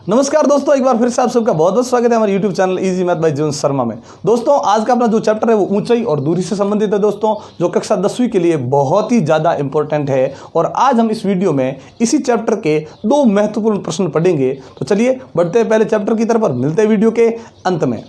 नमस्कार दोस्तों, एक बार फिर से आप सबका बहुत बहुत स्वागत है हमारे YouTube channel easy math bye जीवन शर्मा में। दोस्तों आज का अपना जो चैप्टर है वो ऊंचाई और दूरी से संबंधित है दोस्तों, जो कक्षा 10वीं के लिए बहुत ही ज़्यादा इंपॉर्टेंट है। और आज हम इस वीडियो में इसी चैप्टर के दो महत्वपूर्ण प्रश्न पढ़ेंगे। तो चलिए बढ़ते हैं पहले चैप्टर की तरफ और मिलते हैं वीडियो के अंत में।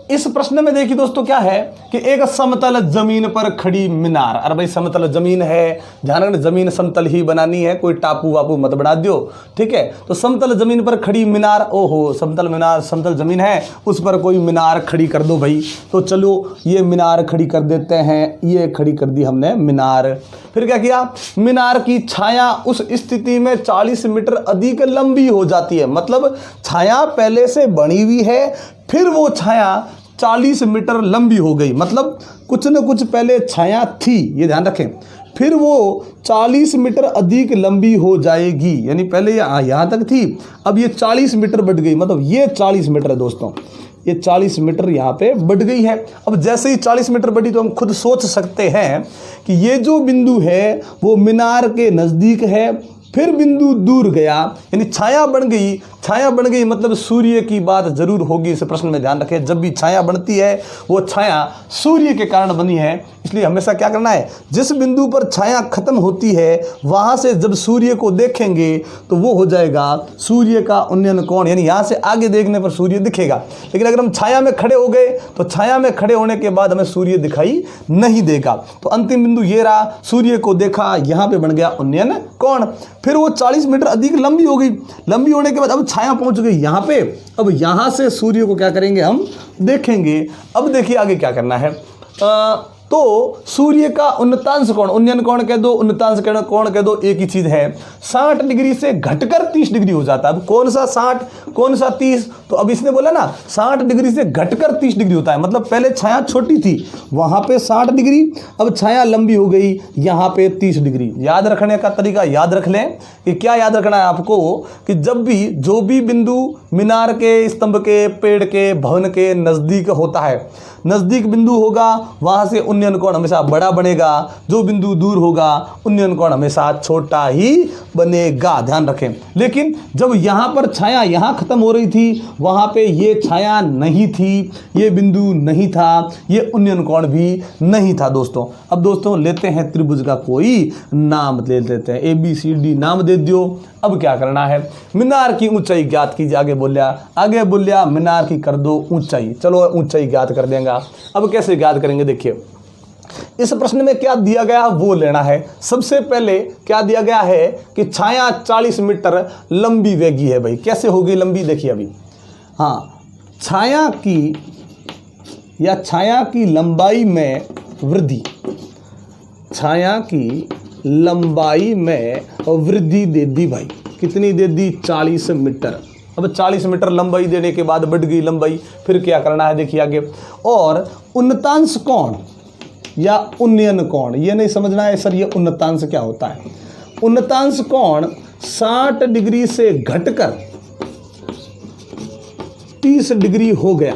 इस प्रश्न में देखिए दोस्तों क्या है कि एक समतल जमीन पर खड़ी मीनार। अरे भाई समतल जमीन है, ध्यान रखना जमीन समतल ही बनानी है, कोई टापू वापू मत बना दियो, ठीक है। तो समतल जमीन पर खड़ी मीनार, ओहो समतल मीनार, समतल जमीन है उस पर कोई मीनार खड़ी कर दो भाई। तो चलो ये मीनार खड़ी कर देते हैं, ये खड़ी कर दी हमने मीनार। फिर क्या किया, मीनार की छाया उस स्थिति में 40 मीटर अधिक लंबी हो जाती है। मतलब छाया पहले से बनी हुई है, फिर वो छाया 40 मीटर लंबी हो गई। मतलब कुछ न कुछ पहले छाया थी, ये ध्यान रखें, फिर वो 40 मीटर अधिक लंबी हो जाएगी। यानी पहले यहाँ तक थी, अब ये 40 मीटर बढ़ गई। मतलब ये 40 मीटर है दोस्तों, ये 40 मीटर यहाँ पे बढ़ गई है। अब जैसे ही 40 मीटर बढ़ी तो हम खुद सोच सकते हैं कि ये जो बिंदु है वो मीनार के नज़दीक है, फिर बिंदु दूर गया, यानी छाया बन गई। छाया बन गई मतलब सूर्य की बात जरूर होगी। इस प्रश्न में ध्यान रखें, जब भी छाया बनती है वो छाया सूर्य के कारण बनी है। इसलिए हमेशा क्या करना है, जिस बिंदु पर छाया खत्म होती है वहां से जब सूर्य को देखेंगे तो वो हो जाएगा सूर्य का उन्नयन कोण, यानी यहाँ से आगे देखने पर सूर्य दिखेगा। लेकिन अगर हम छाया में खड़े हो गए तो छाया में खड़े होने के बाद हमें सूर्य दिखाई नहीं देगा। तो अंतिम बिंदु ये रहा, सूर्य को देखा, यहाँ पे बन गया उन्नयन कोण। फिर वो 40 मीटर अधिक लंबी हो गई। लंबी होने के बाद अब छाया पहुंच गई यहाँ पे। अब यहाँ से सूर्य को क्या करेंगे, हम देखेंगे। अब देखिए आगे क्या करना है। तो सूर्य का उन्नतांश कोण, उन्नयन कोण कह दो, उन्नतांश कोण कह दो, एक ही चीज है। 60 डिग्री से घटकर 30 डिग्री हो जाता है। अब कौन सा 60 कौन सा 30, तो अब इसने बोला ना 60 डिग्री से घटकर 30 डिग्री होता है। मतलब पहले छाया छोटी थी, वहां पे 60 डिग्री, अब छाया लंबी हो गई, यहाँ पे 30 डिग्री। याद रखने का तरीका याद रख लें कि क्या याद रखना है आपको, कि जब भी जो भी बिंदु मीनार के, स्तंभ के, पेड़ के, भवन के नजदीक होता है, नजदीक बिंदु होगा वहां से उन्नयन कोण हमेशा बड़ा बनेगा। जो बिंदु दूर होगा उन्नयन कोण हमेशा छोटा ही बनेगा, ध्यान रखें। लेकिन जब यहां पर छाया यहां खत्म हो रही थी, वहां पे ये छाया नहीं थी, ये बिंदु नहीं था, ये उन्नयन कोण भी नहीं था दोस्तों। अब दोस्तों लेते हैं त्रिभुज का कोई नाम ले लेते हैं, ABCD नाम दे दियो। अब क्या करना है, मीनार की ऊंचाई ज्ञात कीजिए। आगे बोलिया मीनार की कर दो ऊंचाई। चलो ऊंचाई ज्ञात कर देंगे। अब कैसे ज्ञात करेंगे, देखिए इस प्रश्न में क्या दिया गया वो लेना है। सबसे पहले क्या दिया गया है कि छाया 40 मीटर लंबी वेगी है। भाई कैसे होगी लंबी, देखिए अभी, हाँ, छाया की लंबाई में वृद्धि, छाया की लंबाई में वृद्धि दे दी भाई। कितनी दे दी, 40 मीटर। अब 40 मीटर लंबाई देने के बाद बढ़ गई लंबाई, फिर क्या करना है देखिए आगे। और उन्नतांश कोण या उन्नयन कोण, ये नहीं समझना है सर ये उन्नतांश क्या होता है। उन्नतांश कोण 60 डिग्री से घटकर 30 डिग्री हो गया,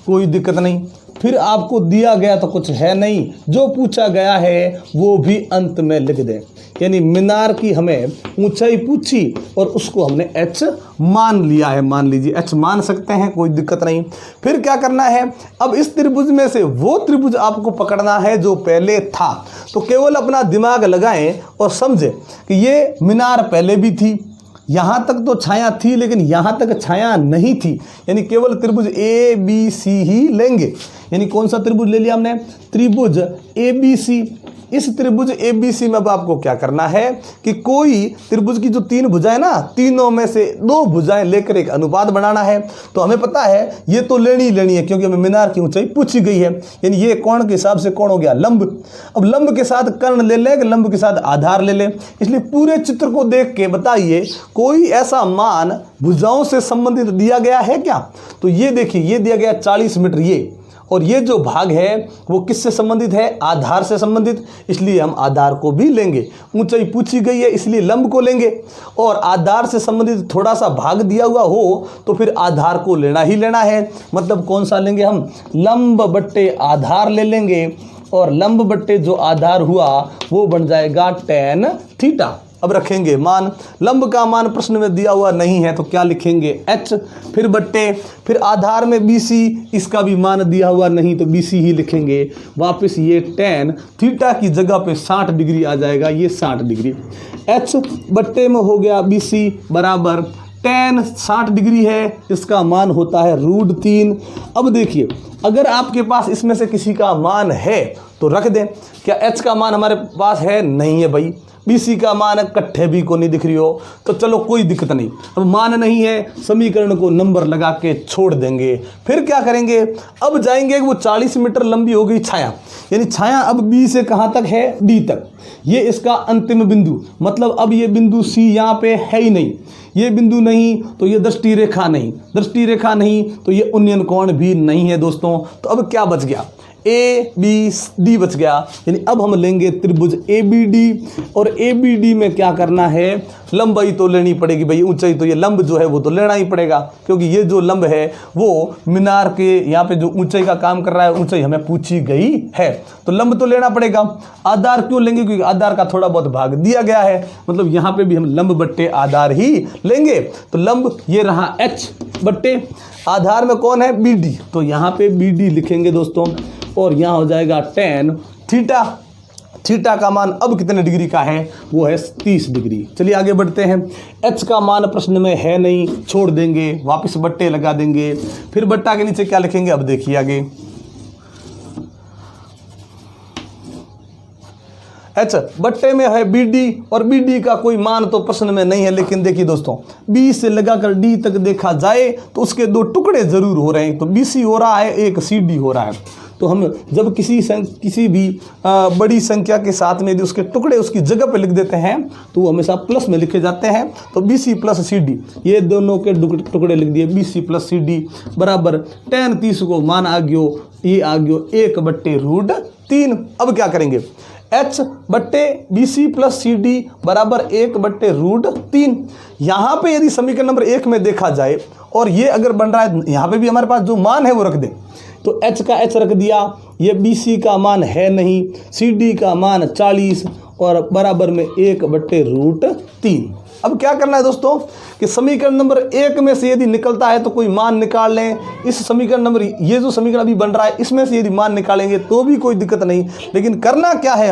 कोई दिक्कत नहीं। फिर आपको दिया गया तो कुछ है नहीं, जो पूछा गया है वो भी अंत में लिख दें। यानी मीनार की हमें ऊंचाई पूछी और उसको हमने h मान लिया है, मान लीजिए h मान सकते हैं, कोई दिक्कत नहीं। फिर क्या करना है, अब इस त्रिभुज में से वो त्रिभुज आपको पकड़ना है जो पहले था। तो केवल अपना दिमाग लगाएं और समझें कि ये मीनार पहले भी थी, यहाँ तक तो छाया थी लेकिन यहाँ तक छाया नहीं थी। यानी केवल त्रिभुज ABC ही लेंगे। यानी कौन सा त्रिभुज ले लिया हमने, त्रिभुज ABC। इस त्रिभुज ABC में अब आपको क्या करना है कि कोई त्रिभुज की जो 3 भुजाएं ना, तीनों में से 2 भुजाएं लेकर एक अनुपात बनाना है। तो हमें पता है ये तो लेनी है क्योंकि हमें मीनार की ऊंचाई पूछी गई है। यानी ये कोण के हिसाब से कौन हो गया, लंब। अब लंब के साथ कर्ण ले लें, लंब के साथ आधार ले लें। इसलिए पूरे चित्र को देख के बताइए कोई ऐसा मान भुजाओं से संबंधित दिया गया है क्या। तो ये देखिए, ये दिया गया 40 मीटर ये, और ये जो भाग है वो किससे संबंधित है, आधार से संबंधित, इसलिए हम आधार को भी लेंगे। ऊंचाई पूछी गई है इसलिए लंब को लेंगे, और आधार से संबंधित थोड़ा सा भाग दिया हुआ हो तो फिर आधार को लेना ही लेना है। मतलब कौन सा लेंगे हम, लंब बट्टे आधार ले लेंगे, और लंब बट्टे जो आधार हुआ वो बन जाएगा tan थीटा। अब रखेंगे मान, लंब का मान प्रश्न में दिया हुआ नहीं है तो क्या लिखेंगे h, फिर बट्टे, फिर आधार में BC, इसका भी मान दिया हुआ नहीं तो BC ही लिखेंगे। वापस ये tan थीटा की जगह पे 60 डिग्री आ जाएगा, ये 60 डिग्री। h बट्टे में हो गया BC बराबर tan 60 डिग्री है, इसका मान होता है √3। अब देखिए अगर आपके पास इसमें से किसी का मान है तो रख दें। क्या h का मान हमारे पास है, नहीं है भाई। BC का मान कट्ठे भी को नहीं दिख रही हो तो चलो कोई दिक्कत नहीं। अब मान नहीं है, समीकरण को नंबर लगा के छोड़ देंगे। फिर क्या करेंगे, अब जाएंगे, वो 40 मीटर लंबी हो गई छाया, यानी छाया अब B से कहाँ तक है, D तक। ये इसका अंतिम बिंदु, मतलब अब ये बिंदु C यहाँ पे है ही नहीं, ये बिंदु नहीं तो ये दृष्टि रेखा नहीं, दृष्टि रेखा नहीं तो ये उन्नयन कोण भी नहीं है दोस्तों। तो अब क्या बच गया, ABD बच गया। यानी अब हम लेंगे त्रिभुज ABD, और ABD में क्या करना है, लंबाई तो लेनी पड़ेगी भाई, ऊंचाई तो ये लंब जो है वो तो लेना ही पड़ेगा, क्योंकि ये जो लंब है वो मीनार के यहाँ पे जो ऊंचाई का काम कर रहा है, ऊंचाई हमें पूछी गई है तो लंब तो लेना पड़ेगा। आधार क्यों लेंगे, क्योंकि आधार का थोड़ा बहुत भाग दिया गया है, मतलब यहाँ पे भी हम लंब बट्टे आधार ही लेंगे। तो लंब ये रहा H बट्टे आधार में कौन है, BD, तो यहाँ पे BD लिखेंगे दोस्तों, और यहाँ हो जाएगा tan थीटा। थीटा का मान अब कितने डिग्री का है, वो है 30 डिग्री। चलिए आगे बढ़ते हैं। h का मान प्रश्न में है नहीं, छोड़ देंगे, वापस बट्टे लगा देंगे। फिर बट्टा के नीचे क्या लिखेंगे, अब देखिए आगे h बट्टे में है BD, और BD का कोई मान तो प्रश्न में नहीं है, लेकिन देखिए दोस्तों B से लगाकर D तक देखा जाए तो उसके दो टुकड़े जरूर हो रहे हैं। तो BC हो रहा है, एक CD हो रहा है। तो हम जब किसी भी बड़ी संख्या के साथ में यदि उसके टुकड़े उसकी जगह पे लिख देते हैं तो वो हमेशा प्लस में लिखे जाते हैं। तो BC प्लस CD, ये दोनों के टुकड़े लिख दिए, BC प्लस CD बराबर tan 30 को मान आ गयो, ये आ गयो 1/√3। अब क्या करेंगे, H बट्टे BC प्लस CD बराबर 1/√3। यहाँ पे यदि समीकरण नंबर 1 में देखा जाए और ये अगर बन रहा है, यहाँ पे भी हमारे पास जो मान है वो रख दें। तो H का H रख दिया, ये BC का मान है नहीं, CD का मान 40 और बराबर में 1/√3। अब क्या करना है दोस्तों कि समीकरण नंबर 1 में से यदि निकलता है तो कोई मान निकाल लें। इस समीकरण नंबर, ये जो समीकरण अभी बन रहा है इसमें से यदि मान निकालेंगे तो भी कोई दिक्कत नहीं, लेकिन करना क्या है,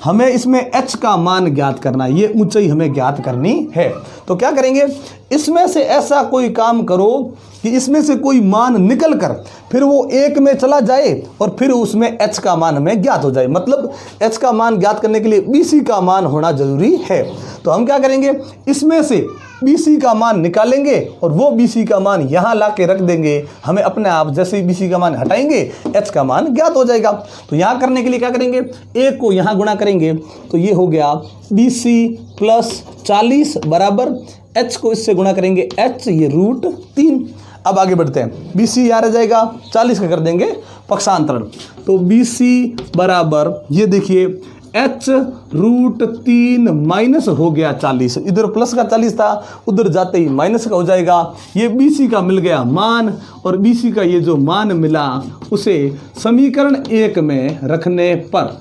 हमें इसमें h का मान ज्ञात करना है, ये ऊंचाई हमें ज्ञात करनी है। तो क्या करेंगे, इसमें से ऐसा कोई काम करो कि इसमें से कोई मान निकल कर फिर वो 1 में चला जाए और फिर उसमें h का मान हमें ज्ञात हो जाए। मतलब h का मान ज्ञात करने के लिए BC का मान होना जरूरी है। तो हम क्या करेंगे, इसमें से BC का मान निकालेंगे और वो BC का मान यहाँ ला के रख देंगे। हमें अपने आप जैसे ही BC का मान हटाएंगे h का मान ज्ञात हो जाएगा। तो यहाँ करने के लिए क्या करेंगे, 1 को यहाँ गुणा करेंगे तो ये हो गया BC प्लस 40 बराबर h को इससे गुणा करेंगे h, ये √3। अब आगे बढ़ते हैं, BC यहाँ रह जाएगा, 40 का कर देंगे पक्षांतरण। तो BC बराबर ये देखिए h √3 माइनस हो गया 40, इधर प्लस का 40 था, उधर जाते ही माइनस का हो जाएगा। ये BC का मिल गया मान, और BC का ये जो मान मिला उसे समीकरण 1 में रखने पर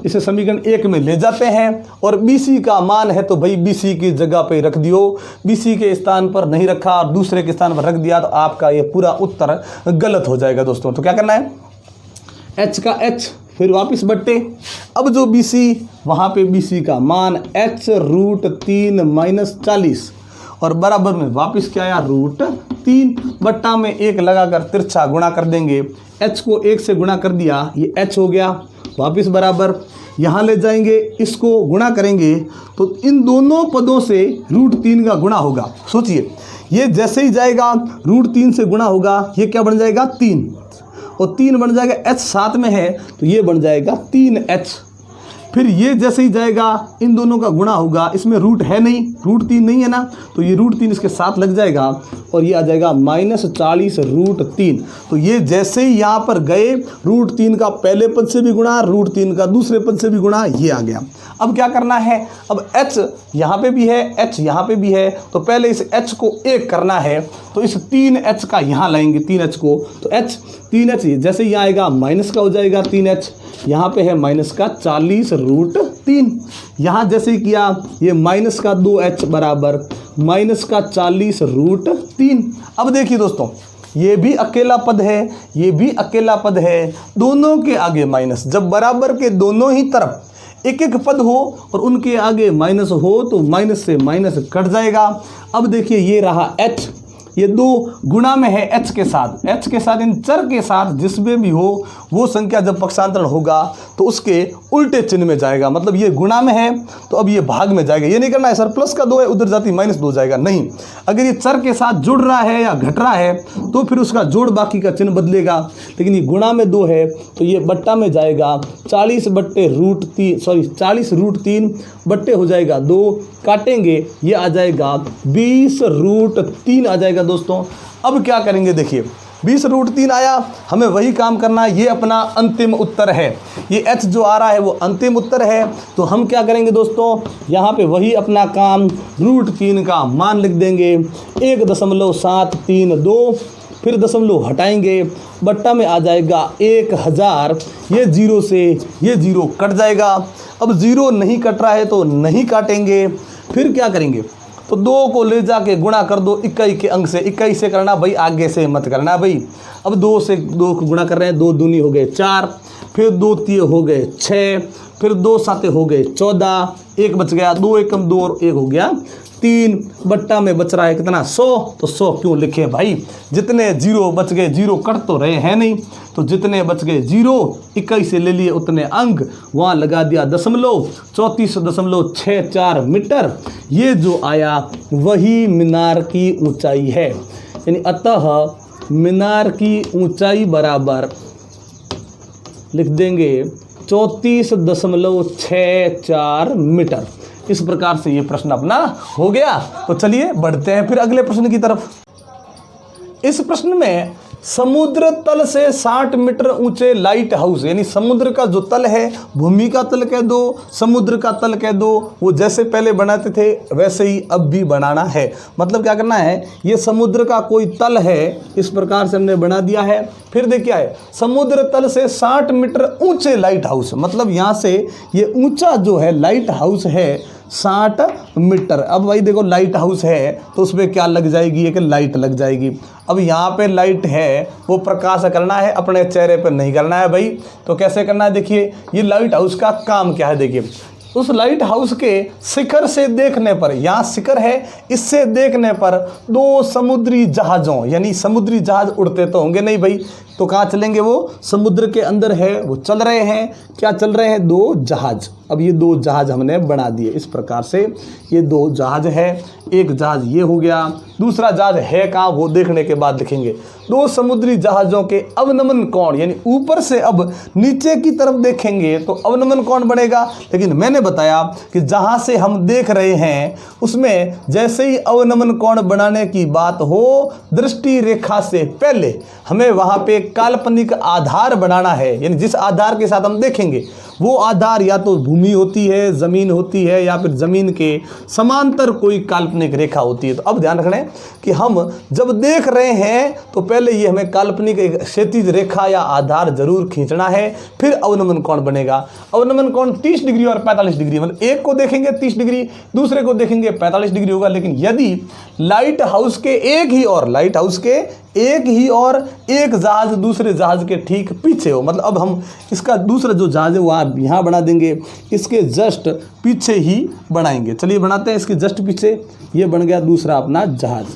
इसे समीकरण 1 में ले जाते हैं। और BC का मान है तो भाई BC की जगह पे रख दियो, BC के स्थान पर नहीं रखा और दूसरे के स्थान पर रख दिया तो आपका ये पूरा उत्तर गलत हो जाएगा दोस्तों। तो क्या करना है, h का h फिर वापस बट्टे, अब जो BC वहाँ पे BC का मान h √3 माइनस 40 और बराबर में वापस क्या आया √3, बट्टा में 1 लगाकर तिरछा गुणा कर देंगे, h को 1 से गुणा कर दिया, ये h हो गया, वापस बराबर यहाँ ले जाएंगे, इसको गुणा करेंगे तो इन दोनों पदों से √3 का गुणा होगा। सोचिए ये जैसे ही जाएगा √3 से गुणा होगा, ये क्या बन जाएगा 3, और 3 बन जाएगा, h साथ में है तो ये बन जाएगा 3h। फिर ये जैसे ही जाएगा इन दोनों का गुणा होगा, इसमें रूट है नहीं, √3 नहीं है ना, तो ये √3 इसके साथ लग जाएगा और ये आ जाएगा -40√3। तो ये जैसे ही यहाँ पर गए √3 का पहले पद से भी गुणा, √3 का दूसरे पद से भी गुणा, ये आ गया। अब क्या करना है, अब h यहाँ पे भी है, h यहाँ पे भी है, तो पहले इस h को 1 करना है, तो इस 3h का यहाँ लाएंगे 3h को, तो h 3h जैसे यहाँ आएगा माइनस का हो जाएगा 3h, यहाँ पे है माइनस का 40√3, यहाँ जैसे ही किया ये माइनस का 2h बराबर माइनस का 40√3। अब देखिए दोस्तों, ये भी अकेला पद है, ये भी अकेला पद है, दोनों के आगे माइनस, जब बराबर के दोनों ही तरफ एक एक पद हो और उनके आगे माइनस हो तो माइनस से माइनस कट जाएगा। अब देखिए ये रहा h, ये 2 गुणा में है h के साथ इन चर के साथ जिसमें भी हो वो संख्या जब पक्षांतरण होगा तो उसके उल्टे चिन्ह में जाएगा, मतलब ये गुणा में है तो अब ये भाग में जाएगा। ये नहीं करना है सर प्लस का 2 है उधर जाती -2 जाएगा, नहीं, अगर ये चर के साथ जुड़ रहा है या घट रहा है तो फिर उसका जोड़ बाकी का चिन्ह बदलेगा, लेकिन ये गुणा में 2 है तो ये बट्टा में जाएगा, 40/√3 बट्टे हो जाएगा 2, काटेंगे ये आ जाएगा 20√3 आ जाएगा दोस्तों। अब क्या करेंगे, देखिए 20√3 आया, हमें वही काम करना है, ये अपना अंतिम उत्तर है, ये h जो आ रहा है वो अंतिम उत्तर है। तो हम क्या करेंगे दोस्तों, यहाँ पे वही अपना काम √3 का मान लिख देंगे 1.732, फिर दशमलव हटाएंगे, बट्टा में आ जाएगा 1000, ये 0 से ये 0 कट जाएगा। अब 0 नहीं कट रहा है तो नहीं काटेंगे, फिर क्या करेंगे, तो 2 को ले जाके गुणा कर दो इकाई के अंक से, इकाई से करना भाई, आगे से मत करना भाई। अब 2 से 2 को गुणा कर रहे हैं, 2 दूनी हो गए 4, फिर 2 तीय हो गए 6, फिर 2 साते हो गए 14, 1 बच गया, 2 एकम 2 और 1 हो गया 3, बट्टा में बच रहा है कितना 100, तो 100 क्यों लिखे भाई, जितने 0 बच गए, 0 कट तो रहे हैं नहीं, तो जितने बच गए 0 इकाई से ले लिए उतने अंक, वहाँ लगा दिया दशमलव, 34.64 मीटर, ये जो आया वही मीनार की ऊंचाई है। यानी अतः मीनार की ऊंचाई बराबर लिख देंगे 34.64 मीटर। इस प्रकार से ये प्रश्न अपना हो गया। तो चलिए बढ़ते हैं फिर अगले प्रश्न की तरफ। इस प्रश्न में समुद्र तल से 60 मीटर ऊंचे लाइट हाउस, यानी समुद्र का जो तल है, भूमि का तल कह दो, समुद्र का तल कह दो, वो जैसे पहले बनाते थे वैसे ही अब भी बनाना है। मतलब क्या करना है, ये समुद्र का कोई तल है, इस प्रकार से हमने बना दिया है। फिर देखिए है समुद्र तल से 60 मीटर ऊंचे लाइट हाउस, मतलब यहाँ से ये ऊंचा जो है लाइट हाउस है 60 मीटर। अब भाई देखो लाइट हाउस है तो उसमें क्या लग जाएगी, एक लाइट लग जाएगी। अब यहाँ पे लाइट है वो प्रकाश करना है, अपने चेहरे पर नहीं करना है भाई। तो कैसे करना है, देखिए ये लाइट हाउस का काम क्या है, देखिए उस लाइट हाउस के शिखर से देखने पर, यहाँ शिखर है, इससे देखने पर 2 समुद्री जहाज़ों, यानी समुद्री जहाज उड़ते तो होंगे नहीं भाई, तो कहाँ चलेंगे, वो समुद्र के अंदर है, वो चल रहे हैं, क्या चल रहे हैं, 2 जहाज। अब ये 2 जहाज हमने बना दिए इस प्रकार से, ये 2 जहाज है, एक जहाज ये हो गया, दूसरा जहाज है कहाँ वो देखने के बाद लिखेंगे। 2 समुद्री जहाज़ों के अवनमन कोण, यानी ऊपर से अब नीचे की तरफ देखेंगे तो अवनमन कोण बनेगा। लेकिन मैंने बताया कि जहाँ से हम देख रहे हैं उसमें जैसे ही अवनमन कोण बनाने की बात हो, दृष्टि रेखा से पहले हमें वहाँ पे काल्पनिक आधार बनाना है, यानी जिस आधार के साथ हम देखेंगे वो आधार या तो भूमि होती है, ज़मीन होती है, या फिर ज़मीन के समांतर कोई काल्पनिक रेखा होती है। तो अब ध्यान रखना कि हम जब देख रहे हैं तो पहले ये हमें काल्पनिक एक क्षैतिज रेखा या आधार जरूर खींचना है, फिर अवनमन कोण बनेगा। अवनमन कोण 30 डिग्री और 45 डिग्री, मतलब एक को देखेंगे 30 डिग्री, दूसरे को देखेंगे 45 डिग्री होगा। लेकिन यदि लाइट हाउस के एक ही और एक जहाज दूसरे जहाज के ठीक पीछे हो, मतलब अब हम इसका दूसरा जो जहाज है वो यहाँ बना देंगे, इसके जस्ट पीछे ही बनाएंगे। चलिए बनाते हैं इसके जस्ट पीछे, ये बन गया दूसरा अपना जहाज।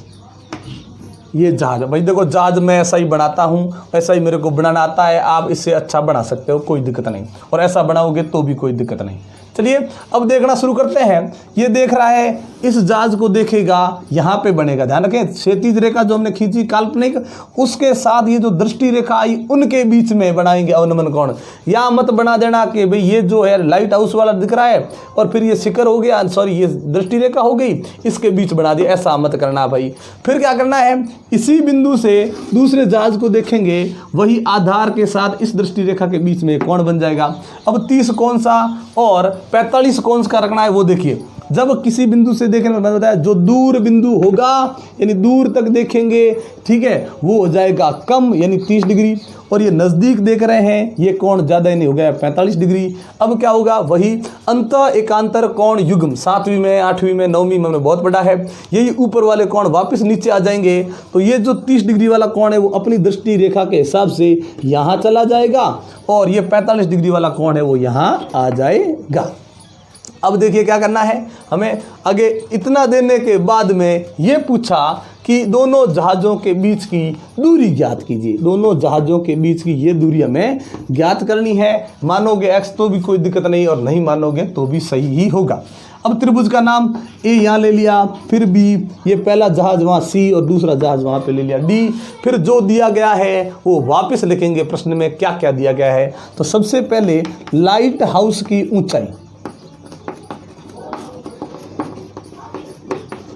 ये जहाज भाई देखो, जहाज मैं ऐसा ही बनाता हूँ, ऐसा ही मेरे को बनाना आता है, आप इससे अच्छा बना सकते हो, कोई दिक्कत नहीं, और ऐसा बनाओगे तो भी कोई दिक्कत नहीं। चलिए अब देखना शुरू करते हैं। ये देख रहा है, इस जहाज को देखेगा, यहाँ पे बनेगा। ध्यान रखें, क्षैतिज रेखा जो हमने खींची काल्पनिक, उसके साथ ये जो दृष्टि रेखा आई उनके बीच में बनाएंगे अवनमन कोण। या मत बना देना कि भाई ये जो है लाइट हाउस वाला दिख रहा है और फिर ये शिखर हो गया, सॉरी ये दृष्टि रेखा हो गई, इसके बीच बना दिया, ऐसा मत करना भाई। फिर क्या करना है, इसी बिंदु से दूसरे जहाज को देखेंगे, वही आधार के साथ इस दृष्टि रेखा के बीच में कोण बन जाएगा। अब 30 कोण सा और 45 कोण का रखना है। वो देखिए, जब किसी बिंदु से देखने में बताया, जो दूर बिंदु होगा यानी दूर तक देखेंगे, ठीक है, वो हो जाएगा कम यानी 30 डिग्री, और ये नज़दीक देख रहे हैं, ये कोण ज़्यादा ही नहीं हो गया 45 डिग्री। अब क्या होगा, वही अंत एकांतर कोण युग्म 7वीं में 8वीं में 9वीं में बहुत बड़ा है, यही ऊपर वाले कोण वापस नीचे आ जाएंगे। तो ये जो 30 डिग्री वाला कोण है वो अपनी दृष्टि रेखा के हिसाब से यहाँ चला जाएगा, और ये 45 डिग्री वाला कोण है वो यहाँ आ जाएगा। अब देखिए क्या करना है हमें आगे। इतना देने के बाद में ये पूछा कि दोनों जहाज़ों के बीच की दूरी ज्ञात कीजिए। दोनों जहाज़ों के बीच की ये दूरी हमें ज्ञात करनी है। मानोगे x तो भी कोई दिक्कत नहीं, और नहीं मानोगे तो भी सही ही होगा। अब त्रिभुज का नाम ए यहाँ ले लिया, फिर बी, ये पहला जहाज वहाँ सी और दूसरा जहाज वहाँ पे ले लिया डी। फिर जो दिया गया है वो वापस लिखेंगे प्रश्न में क्या क्या दिया गया है। तो सबसे पहले लाइट हाउस की ऊंचाई,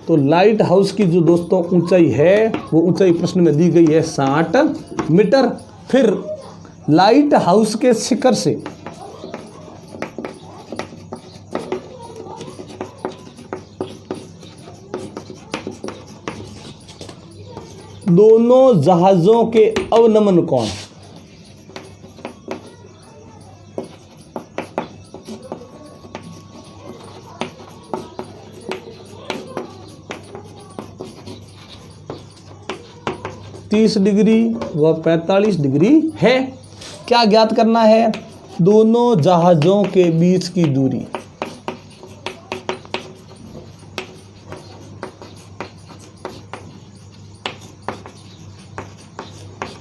तो लाइट हाउस की जो दोस्तों ऊंचाई है वो ऊंचाई प्रश्न में दी गई है 60 मीटर। फिर लाइट हाउस के शिखर से दोनों जहाजों के अवनमन कोण, तीस डिग्री व 45 डिग्री है। क्या ज्ञात करना है, दोनों जहाजों के बीच की दूरी।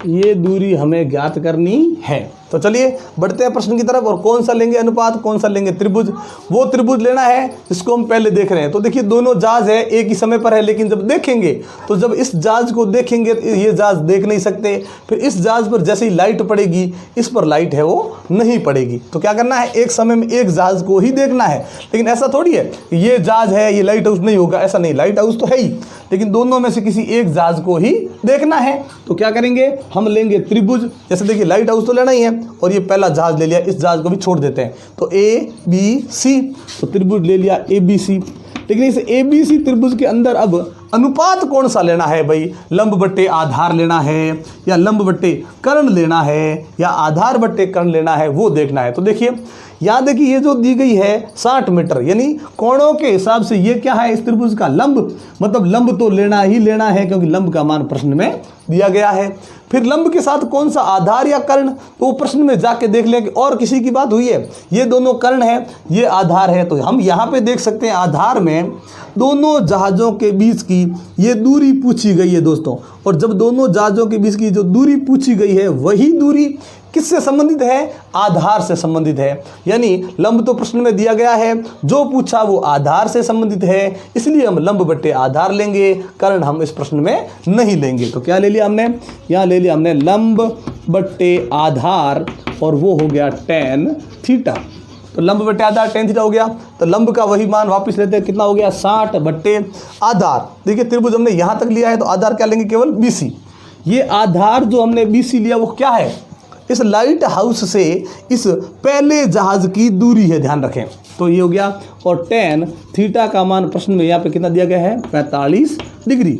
ये दूरी हमें ज्ञात करनी है। तो चलिए बढ़ते हैं प्रश्न की तरफ। और कौन सा लेंगे अनुपात, कौन सा लेंगे त्रिभुज, वो त्रिभुज लेना है जिसको हम पहले देख रहे हैं। तो देखिए दोनों जहाज है, एक ही समय पर है, लेकिन जब देखेंगे तो जब इस जहाज को देखेंगे ये जहाज देख नहीं सकते, फिर इस जहाज पर जैसे ही लाइट पड़ेगी इस पर लाइट है वो नहीं पड़ेगी। तो क्या करना है, एक समय में एक जहाज को ही देखना है। लेकिन ऐसा थोड़ी है ये जहाज है ये लाइट हाउस नहीं होगा, ऐसा नहीं, लाइट हाउस तो है ही, लेकिन दोनों में से किसी एक जहाज को ही देखना है। तो क्या करेंगे, हम लेंगे त्रिभुज। जैसे देखिए लाइट हाउस तो लेना ही है, और ये पहला जहाज ले लिया, इस जहाज को भी छोड़ देते हैं, तो ए बी सी, तो त्रिभुज ले लिया ए बी सी। लेकिन इस ए बी सी त्रिभुज के अंदर अब अनुपात कौन सा लेना है भाई, लंब बट्टे आधार लेना है या लंब बट्टे कर्ण लेना है या आधार बट्टे कर्ण लेना है, वो देखना है। तो देखिए यहाँ देखिए ये जो दी गई है 60 मीटर, यानी कोणों के हिसाब से ये क्या है, इस त्रिभुज का लंब, मतलब लंब तो लेना ही लेना है क्योंकि लंब का मान प्रश्न में दिया गया है। फिर लंब के साथ कौन सा आधार या कर्ण, तो प्रश्न में जाके देख लें कि और किसी की बात हुई है, ये दोनों कर्ण है ये आधार है। तो हम यहाँ पे देख सकते हैं आधार में दोनों जहाज़ों के बीच की ये दूरी पूछी गई है दोस्तों, और जब दोनों जहाज़ों के बीच की जो दूरी पूछी गई है वही दूरी किससे संबंधित है, आधार से संबंधित है। यानी लंब तो प्रश्न में दिया गया है, जो पूछा वो आधार से संबंधित है, इसलिए हम लंब बट्टे आधार लेंगे, कर्ण हम इस प्रश्न में नहीं लेंगे। तो क्या ले लिया हमने, यहाँ ले लिया हमने लंब बट्टे आधार, और वो हो गया tan थीटा। तो लंब बट्टे आधार tan थीटा हो गया। तो लंब का वही मान वापस लेते हैं, कितना हो गया 60 बट्टे आधार। देखिए त्रिभुज हमने यहाँ तक लिया है, तो आधार क्या लेंगे, केवल BC। ये आधार जो हमने BC लिया वो क्या है, इस लाइट हाउस से इस पहले जहाज की दूरी है, ध्यान रखें। तो ये हो गया, और tan थीटा का मान प्रश्न में यहाँ पे कितना दिया गया है, 45 डिग्री।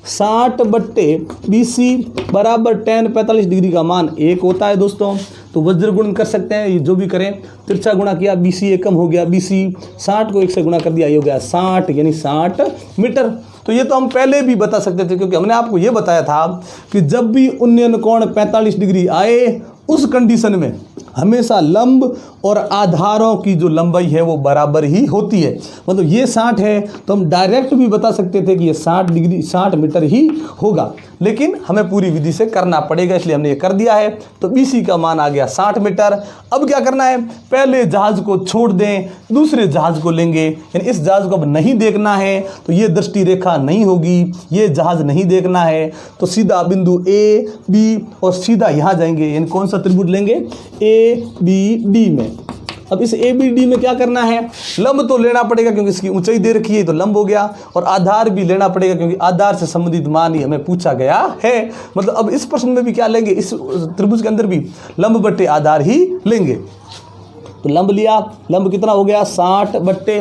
60 बट्टे BC बराबर tan 45 डिग्री का मान 1 होता है दोस्तों। तो वज्र गुण कर सकते हैं, ये जो भी करें, तिरछा गुणा किया BC एकम हो गया BC, 60 को 1 से गुणा कर दिया, ये हो गया 60 यानी 60 मीटर। तो ये तो हम पहले भी बता सकते थे, क्योंकि हमने आपको ये बताया था कि जब भी उन्नयन कोण 45 डिग्री आए उस कंडीशन में हमेशा लंब और आधारों की जो लंबाई है वो बराबर ही होती है। मतलब ये 60 है तो हम डायरेक्ट भी बता सकते थे कि ये 60 मीटर ही होगा, लेकिन हमें पूरी विधि से करना पड़ेगा, इसलिए हमने ये कर दिया है। तो BC का मान आ गया 60 मीटर। अब क्या करना है, पहले जहाज को छोड़ दें, दूसरे जहाज को लेंगे, यानी इस जहाज को अब नहीं देखना है तो ये दृष्टि रेखा नहीं होगी, ये जहाज नहीं देखना है, तो सीधा बिंदु A, B और सीधा यहाँ जाएंगे, यानी कौन सा त्रिभुज लेंगे, ABD में। अब इस ABD में क्या करना है, लंब तो लेना पड़ेगा क्योंकि इसकी ऊंचाई दे रखी है तो लंब हो गया, और आधार भी लेना पड़ेगा क्योंकि आधार से संबंधित मान ही हमें पूछा गया है। मतलब अब इस प्रश्न में भी क्या लेंगे, इस त्रिभुज के अंदर भी लंब बट्टे आधार ही लेंगे। तो लंब लिया, लंब कितना हो गया 60 बट्टे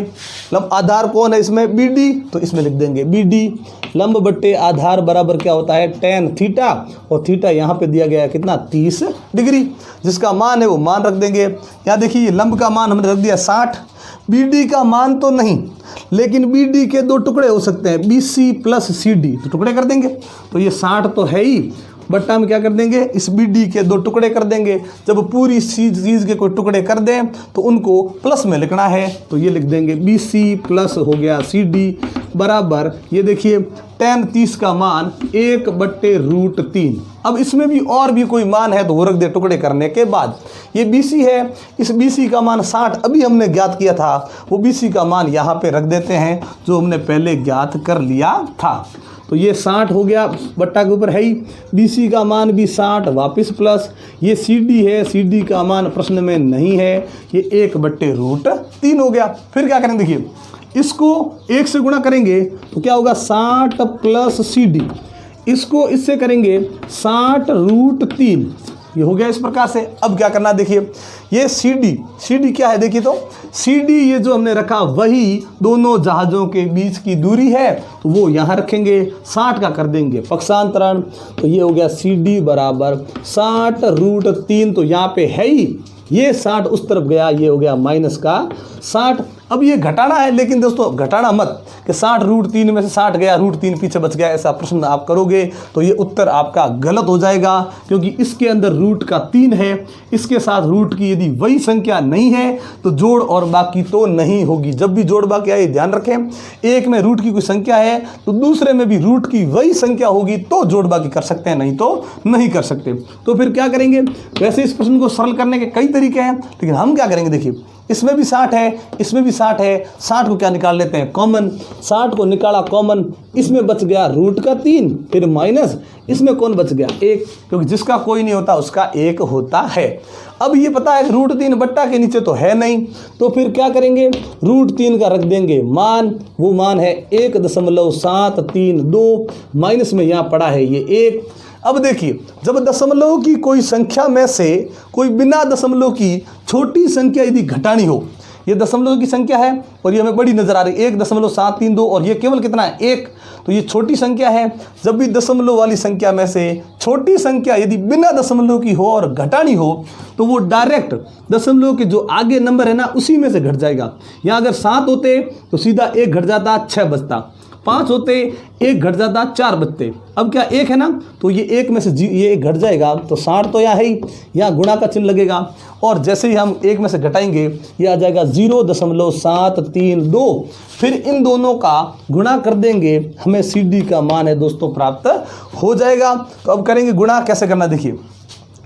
लंब, आधार कौन है इसमें, BD, तो इसमें लिख देंगे BD लंब बट्टे आधार बराबर क्या होता है tan थीटा, और थीटा यहाँ पे दिया गया है कितना 30 डिग्री, जिसका मान है वो मान रख देंगे। यहाँ देखिए लंब का मान हमने रख दिया 60, BD का मान तो नहीं, लेकिन BD के दो टुकड़े हो सकते हैं, BC प्लस CD, तो टुकड़े कर देंगे। तो ये 60 तो है ही, बट्टा में क्या कर देंगे, इस BD के दो टुकड़े कर देंगे। जब पूरी चीज़ के कोई टुकड़े कर दें तो उनको प्लस में लिखना है, तो ये लिख देंगे BC प्लस हो गया CD बराबर, ये देखिए tan 30 का मान 1/√3। अब इसमें भी और भी कोई मान है तो वो रख दे टुकड़े करने के बाद। ये BC है, इस BC का मान 60 अभी हमने ज्ञात किया था, वो BC का मान यहाँ पे रख देते हैं जो हमने पहले ज्ञात कर लिया था। तो ये 60 हो गया, बट्टा के ऊपर है ही, BC का मान भी 60 वापस प्लस, ये CD है, CD का मान प्रश्न में नहीं है, ये 1/√3 हो गया। फिर क्या करेंगे, देखिए इसको 1 से गुणा करेंगे तो क्या होगा 60 प्लस CD, इसको इससे करेंगे 60√3, ये हो गया इस प्रकार से। अब क्या करना, देखिए ये CD क्या है, देखिए तो CD ये जो हमने रखा वही दोनों जहाज़ों के बीच की दूरी है, तो वो यहाँ रखेंगे, 60 का कर देंगे पक्षांतरण, तो ये हो गया CD बराबर 60√3, तो यहाँ पे है ही, ये 60 उस तरफ गया, ये हो गया माइनस का 60। अब ये घटाना है, लेकिन दोस्तों घटाना मत कि 60√3 में से 60 गया, √3 पीछे बच गया, ऐसा प्रश्न आप करोगे तो ये उत्तर आपका गलत हो जाएगा, क्योंकि इसके अंदर रूट का 3 है, इसके साथ रूट की यदि वही संख्या नहीं है तो जोड़ और बाकी तो नहीं होगी। जब भी जोड़ बाकी आए ध्यान रखें, एक में रूट की कोई संख्या है तो दूसरे में भी रूट की वही संख्या होगी तो जोड़ बाकी कर सकते हैं, नहीं तो नहीं कर सकते। तो फिर क्या करेंगे, वैसे इस प्रश्न को सरल करने के कई तरीके हैं, लेकिन हम क्या करेंगे, देखिए इसमें भी 60 है, इसमें भी 60 है, 60 को क्या निकाल लेते हैं कॉमन, 60 को निकाला कॉमन, इसमें बच गया रूट का 3, फिर माइनस इसमें कौन बच गया 1, क्योंकि जिसका कोई नहीं होता उसका 1 होता है। अब ये पता है √3 बट्टा के नीचे तो है नहीं, तो फिर क्या करेंगे, √3 का रख देंगे मान, वो मान है 1.732, माइनस में यहाँ पड़ा है ये 1। अब देखिए जब दशमलव की कोई संख्या में से कोई बिना दशमलव की छोटी संख्या यदि घटानी हो, ये दशमलव की संख्या है और ये हमें बड़ी नजर आ रही है 1.732 और ये केवल कितना है 1, तो ये छोटी संख्या है। जब भी दशमलव वाली संख्या में से छोटी संख्या यदि बिना दशमलव की हो और घटानी हो तो वो डायरेक्ट दशमलव के जो आगे नंबर है ना उसी में से घट जाएगा। यहाँ अगर 7 होते तो सीधा 1 घट जाता 6 बचता, 5 होते 1 घट जाता 4 बचते। अब क्या 1 है ना, तो ये 1 में से ये 1 घट जाएगा, तो 60 तो यहाँ है ही, यहाँ गुणा का चिन्ह लगेगा और जैसे ही हम 1 में से घटाएंगे ये आ जाएगा 0.732, फिर इन दोनों का गुणा कर देंगे, हमें CD का मान है दोस्तों प्राप्त हो जाएगा। तो अब करेंगे गुणा, कैसे करना देखिए,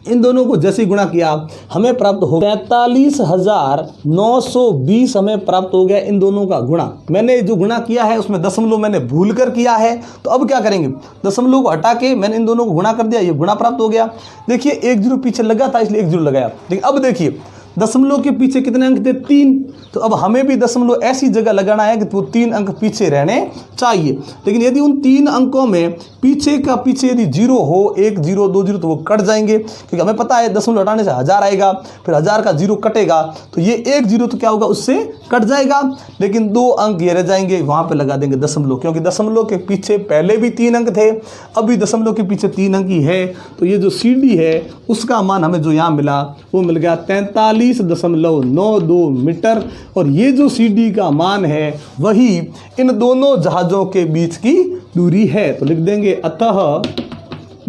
इन दोनों को जैसे ही गुणा किया हमें प्राप्त हो 43,920 हमें प्राप्त हो गया इन दोनों का गुणा। मैंने जो गुणा किया है उसमें दशमलव मैंने भूल कर किया है, तो अब क्या करेंगे, दशमलव को हटा के मैंने इन दोनों को गुणा कर दिया, ये गुणा प्राप्त हो गया। देखिए 1 0 पीछे लगा था इसलिए 1 0 लगाया, लेकिन अब देखिए दशमलव के पीछे कितने अंक थे 3, तो अब हमें भी दशमलव ऐसी जगह लगाना है कि वो 3 अंक पीछे रहने चाहिए। लेकिन यदि उन 3 अंकों में पीछे का पीछे यदि 0 हो, 1 0 2 0 तो वो कट जाएंगे, क्योंकि हमें पता है दशमलव हटाने से 1000 आएगा, फिर 1000 का 0 कटेगा तो ये 1 0 तो क्या होगा उससे कट जाएगा, लेकिन 2 अंक ये रह जाएंगे, वहाँ पे लगा देंगे दशमलव, क्योंकि दशमलव के पीछे पहले भी 3 अंक थे, अभी दशमलव के पीछे 3 अंक ही है। तो ये जो CD है उसका मान हमें जो यहाँ मिला वो मिल गया 43.92 मीटर, और ये जो CD का मान है वही इन दोनों जहाज़ों के बीच की दूरी है। तो लिख देंगे अतः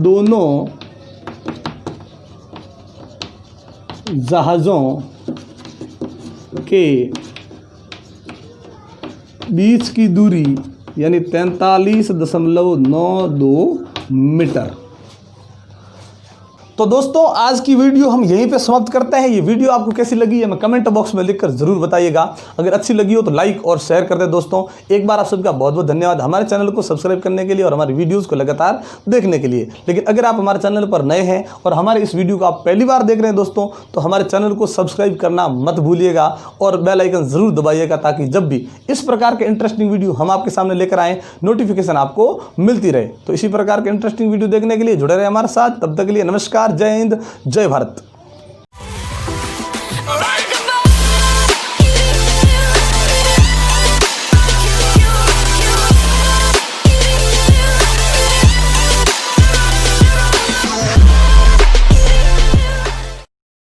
दोनों जहाज़ों के बीच की दूरी यानी 43.92 मीटर। तो दोस्तों आज की वीडियो हम यहीं पे समाप्त करते हैं। ये वीडियो आपको कैसी लगी है मैं कमेंट बॉक्स में लिखकर जरूर बताइएगा। अगर अच्छी लगी हो तो लाइक और शेयर कर दें दोस्तों। एक बार आप सबका बहुत बहुत धन्यवाद हमारे चैनल को सब्सक्राइब करने के लिए और हमारी वीडियोस को लगातार देखने के लिए। लेकिन अगर आप हमारे चैनल पर नए हैं और हमारे इस वीडियो को आप पहली बार देख रहे हैं दोस्तों, तो हमारे चैनल को सब्सक्राइब करना मत भूलिएगा और बेल आइकन जरूर दबाइएगा, ताकि जब भी इस प्रकार के इंटरेस्टिंग वीडियो हम आपके सामने लेकर आएँ नोटिफिकेशन आपको मिलती रहे। तो इसी प्रकार के इंटरेस्टिंग वीडियो देखने के लिए जुड़े रहे हमारे साथ। तब तक के लिए नमस्कार, जय हिंद, जय भारत।